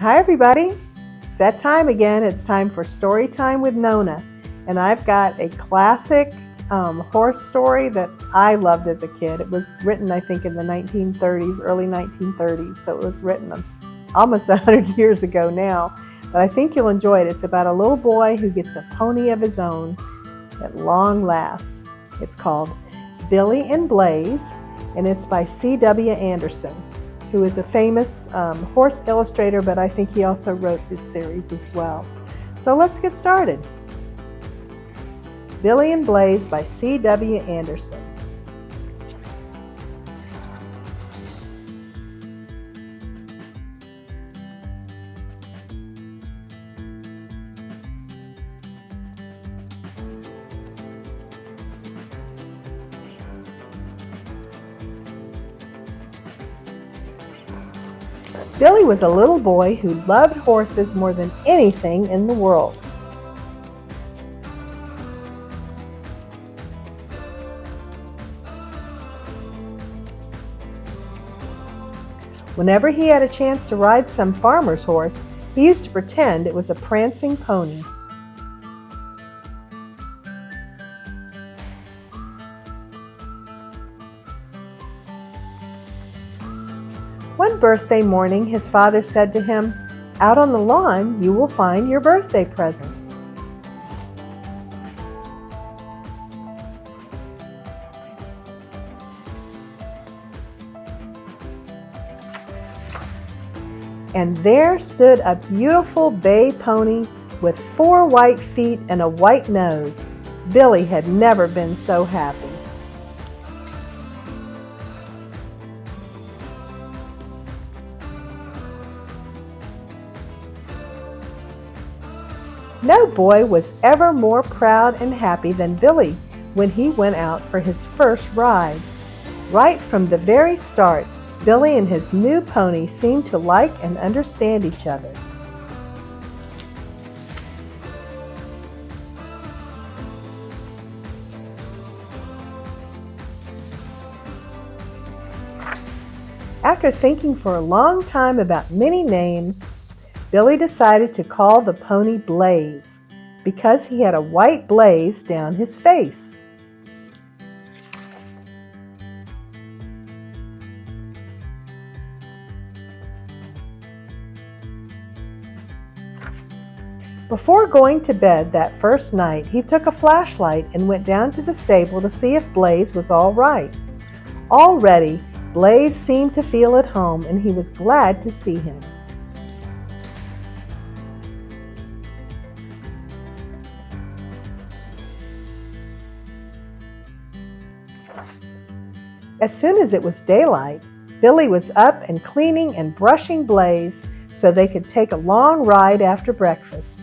Hi everybody, it's that time again. It's time for story time with Nonna, and I've got a classic horse story that I loved as a kid. It was written, I think, in the 1930s, early 1930s, so it was written almost 100 years ago now, but I think you'll enjoy it. It's about a little boy who gets a pony of his own at long last. It's called Billy and Blaze, and it's by C.W. Anderson, who is a famous horse illustrator, but I think he also wrote this series as well. So let's get started. Billy and Blaze by C.W. Anderson. Billy was a little boy who loved horses more than anything in the world. Whenever he had a chance to ride some farmer's horse, he used to pretend it was a prancing pony. One birthday morning, his father said to him, "Out on the lawn, you will find your birthday present." And there stood a beautiful bay pony with 4 white feet and a white nose. Billy had never been so happy. No boy was ever more proud and happy than Billy when he went out for his first ride. Right from the very start, Billy and his new pony seemed to like and understand each other. After thinking for a long time about many names, Billy decided to call the pony Blaze because he had a white blaze down his face. Before going to bed that first night, he took a flashlight and went down to the stable to see if Blaze was all right. Already, Blaze seemed to feel at home, and he was glad to see him. As soon as it was daylight, Billy was up and cleaning and brushing Blaze so they could take a long ride after breakfast.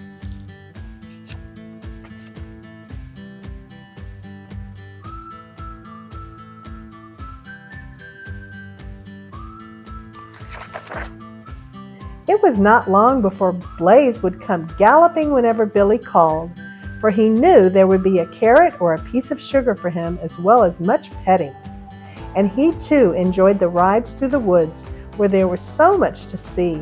It was not long before Blaze would come galloping whenever Billy called, for he knew there would be a carrot or a piece of sugar for him as well as much petting. And he too enjoyed the rides through the woods where there was so much to see.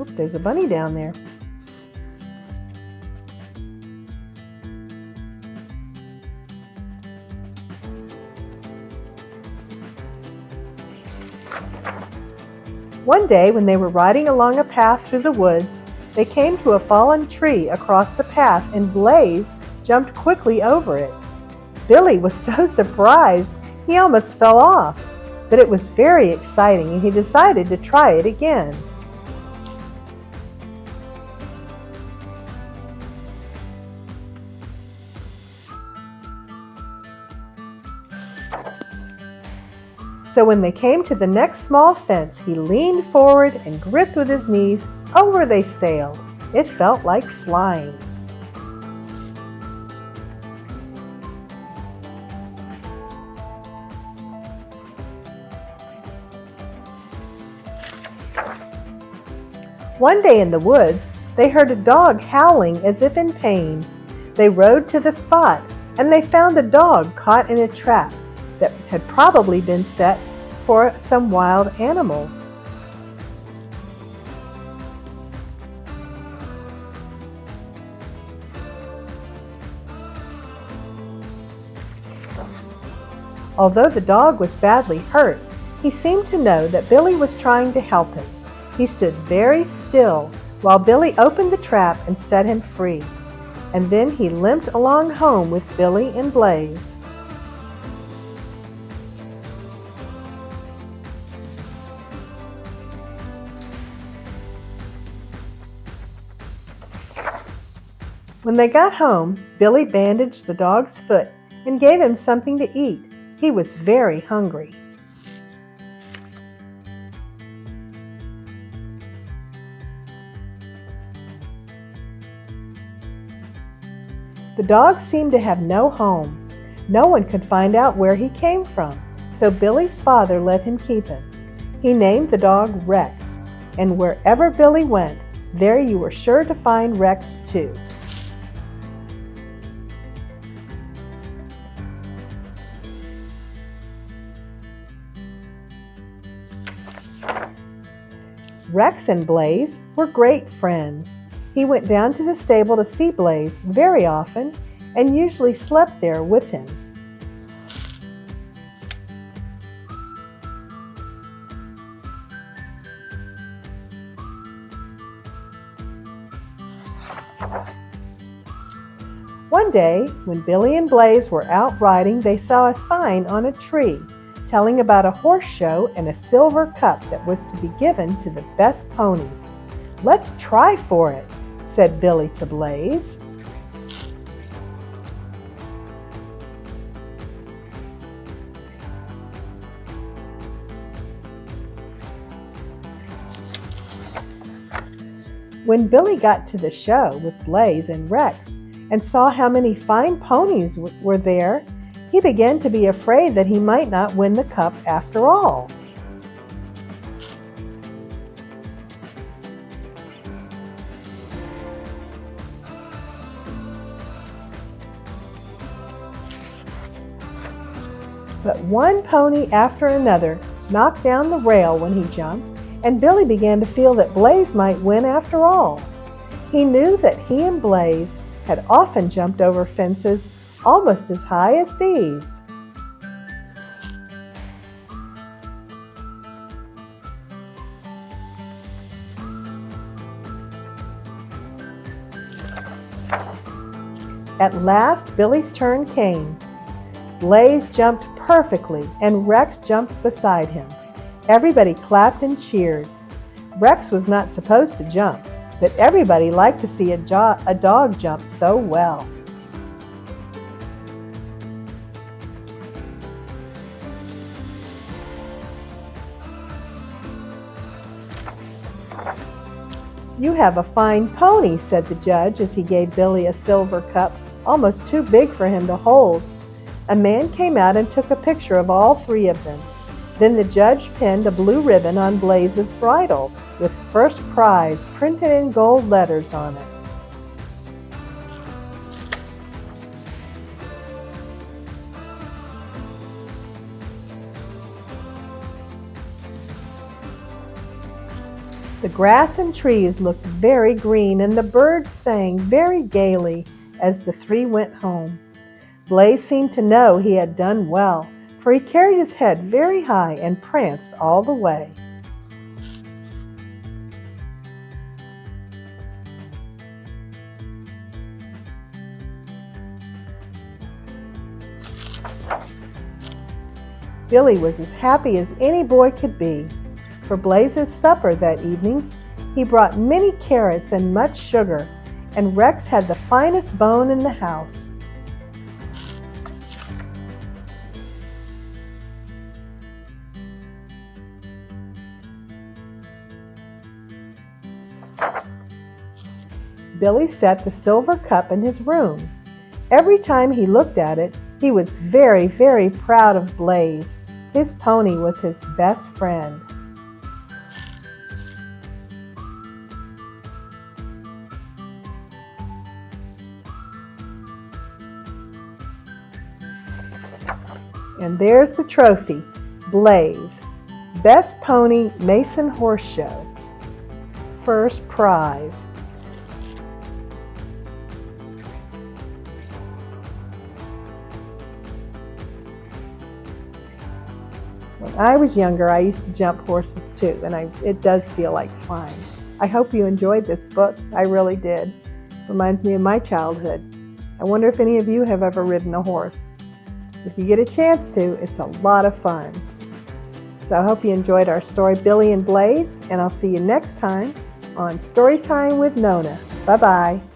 Oop, there's a bunny down there. One day, when they were riding along a path through the woods, they came to a fallen tree across the path, and Blaze jumped quickly over it. Billy was so surprised he almost fell off, but it was very exciting, and he decided to try it again. So when they came to the next small fence, he leaned forward and gripped with his knees. Over they sailed. It felt like flying. One day in the woods, They heard a dog howling as if in pain. They rode to the spot, and they found a dog caught in a trap that had probably been set for some wild animals. Although the dog was badly hurt, he seemed to know that Billy was trying to help him. He stood very still while Billy opened the trap and set him free. And then he limped along home with Billy and Blaze. When they got home, Billy bandaged the dog's foot and gave him something to eat. He was very hungry. The dog seemed to have no home. No one could find out where he came from, so Billy's father let him keep him. He named the dog Rex, and wherever Billy went, there you were sure to find Rex too. Rex and Blaze were great friends. He went down to the stable to see Blaze very often and usually slept there with him. One day, when Billy and Blaze were out riding, they saw a sign on a tree telling about a horse show and a silver cup that was to be given to the best pony. "Let's try for it," said Billy to Blaze. When Billy got to the show with Blaze and Rex and saw how many fine ponies were there, he began to be afraid that he might not win the cup after all. But one pony after another knocked down the rail when he jumped, and Billy began to feel that Blaze might win after all. He knew that he and Blaze had often jumped over fences almost as high as these. At last, Billy's turn came. Blaze jumped perfectly, and Rex jumped beside him. Everybody clapped and cheered. Rex was not supposed to jump, but everybody liked to see a dog jump so well. "You have a fine pony," said the judge as he gave Billy a silver cup, almost too big for him to hold. A man came out and took a picture of all three of them. Then the judge pinned a blue ribbon on Blaze's bridle with "First Prize" printed in gold letters on it. The grass and trees looked very green, and the birds sang very gaily as the three went home. Blaze seemed to know he had done well, for he carried his head very high and pranced all the way. Billy was as happy as any boy could be. For Blaze's supper that evening, he brought many carrots and much sugar, and Rex had the finest bone in the house. Billy set the silver cup in his room. Every time he looked at it, he was very, very proud of Blaze. His pony was his best friend. And there's the trophy, Blaze, Best Pony Mason Horse Show. First prize. When I was younger, I used to jump horses too, and it does feel like flying. I hope you enjoyed this book. I really did. Reminds me of my childhood. I wonder if any of you have ever ridden a horse. If you get a chance to, it's a lot of fun. So I hope you enjoyed our story, Billy and Blaze, and I'll see you next time on Storytime with Nonna. Bye-bye.